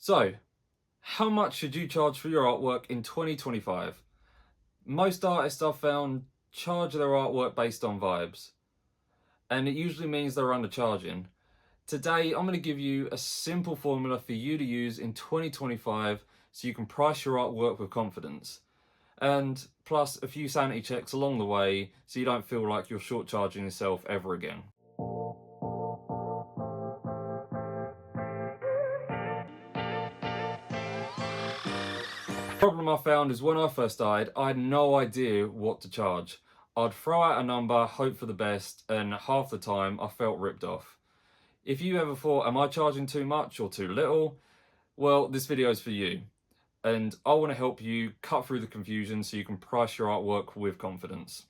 So, how much should you charge for your artwork in 2025? Most artists I've found charge their artwork based on vibes, and it usually means they're undercharging. Today, I'm going to give you a simple formula for you to use in 2025 so you can price your artwork with confidence. And plus a few sanity checks along the way so you don't feel like you're short charging yourself ever again. Problem I found is when I first started, I had no idea what to charge. I'd throw out a number, hope for the best, and half the time I felt ripped off. If you ever thought, am I charging too much or too little? Well, this video is for you. And I want to help you cut through the confusion so you can price your artwork with confidence.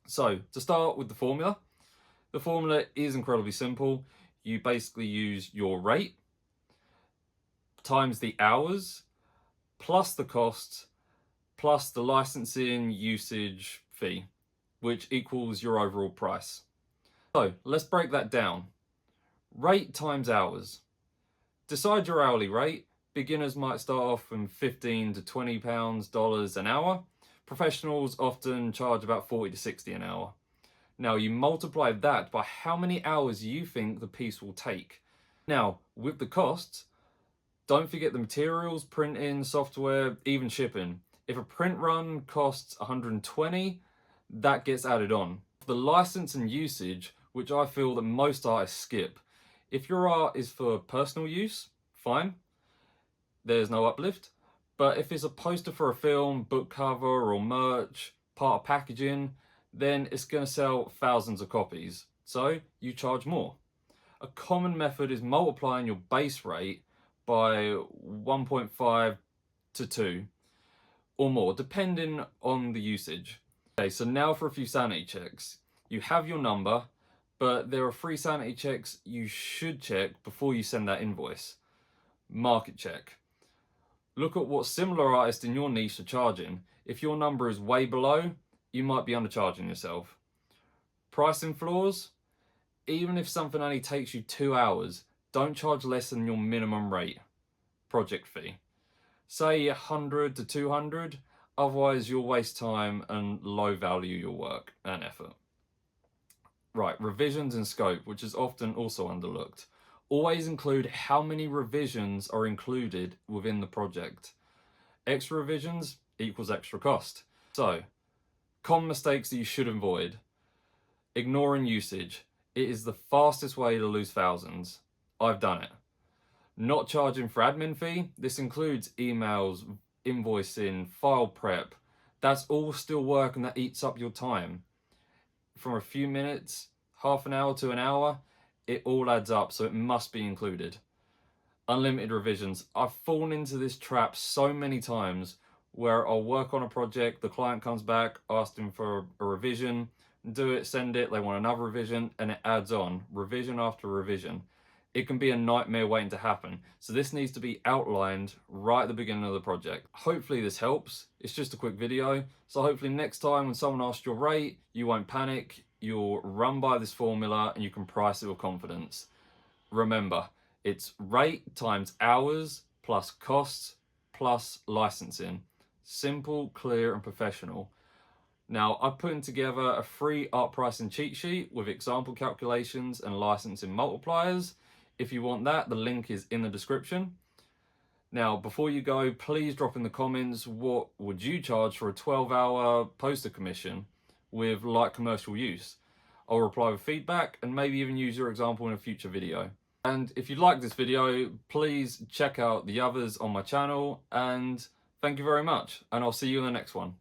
So, to start with the formula is incredibly simple. You basically use your rate times the hours plus the cost, plus the licensing usage fee, which equals your overall price. So let's break that down. Rate times hours. Decide your hourly rate. Beginners might start off from 15 to 20 pounds dollars an hour. Professionals often charge about 40 to 60 an hour. Now you multiply that by how many hours you think the piece will take. Now with the costs, don't forget the materials, printing, software, even shipping. If a print run costs 120, that gets added on. The license and usage, which I feel that most artists skip. If your art is for personal use, fine, there's no uplift. But if it's a poster for a film, book cover or merch, part of packaging, then it's going to sell thousands of copies. So you charge more. A common method is multiplying your base rate by 1.5 to 2 or more, depending on the usage. Okay, so now for a few sanity checks. You have your number, but there are 3 sanity checks you should check before you send that invoice. Market check. Look at what similar artists in your niche are charging. If your number is way below, you might be undercharging yourself. Pricing floors. Even if something only takes you 2 hours, don't charge less than your minimum rate. Project fee. Say 100 to 200, otherwise you'll waste time and low value your work and effort. Right, revisions and scope, which is often also underlooked. Always include how many revisions are included within the project. Extra revisions equals extra cost. So, common mistakes that you should avoid. Ignoring usage. It is the fastest way to lose thousands. I've done it. Not charging for admin fee. This includes emails, invoicing, file prep. That's all still work and that eats up your time. From a few minutes, half an hour to an hour, it all adds up, so it must be included. Unlimited revisions. I've fallen into this trap so many times where I'll work on a project, the client comes back, asking for a revision, do it, send it, they want another revision, and it adds on, revision after revision. It can be a nightmare waiting to happen. So this needs to be outlined right at the beginning of the project. Hopefully this helps. It's just a quick video. So hopefully next time when someone asks your rate, you won't panic. You'll run by this formula and you can price it with confidence. Remember, it's rate times hours plus costs plus licensing. Simple, clear, and professional. Now, I've put together a free art pricing cheat sheet with example calculations and licensing multipliers. If you want that, the link is in the description. Now, before you go, please drop in the comments what would you charge for a 12-hour poster commission with light commercial use. I'll reply with feedback and maybe even use your example in a future video. And if you like this video, please check out the others on my channel, and thank you very much, and I'll see you in the next one.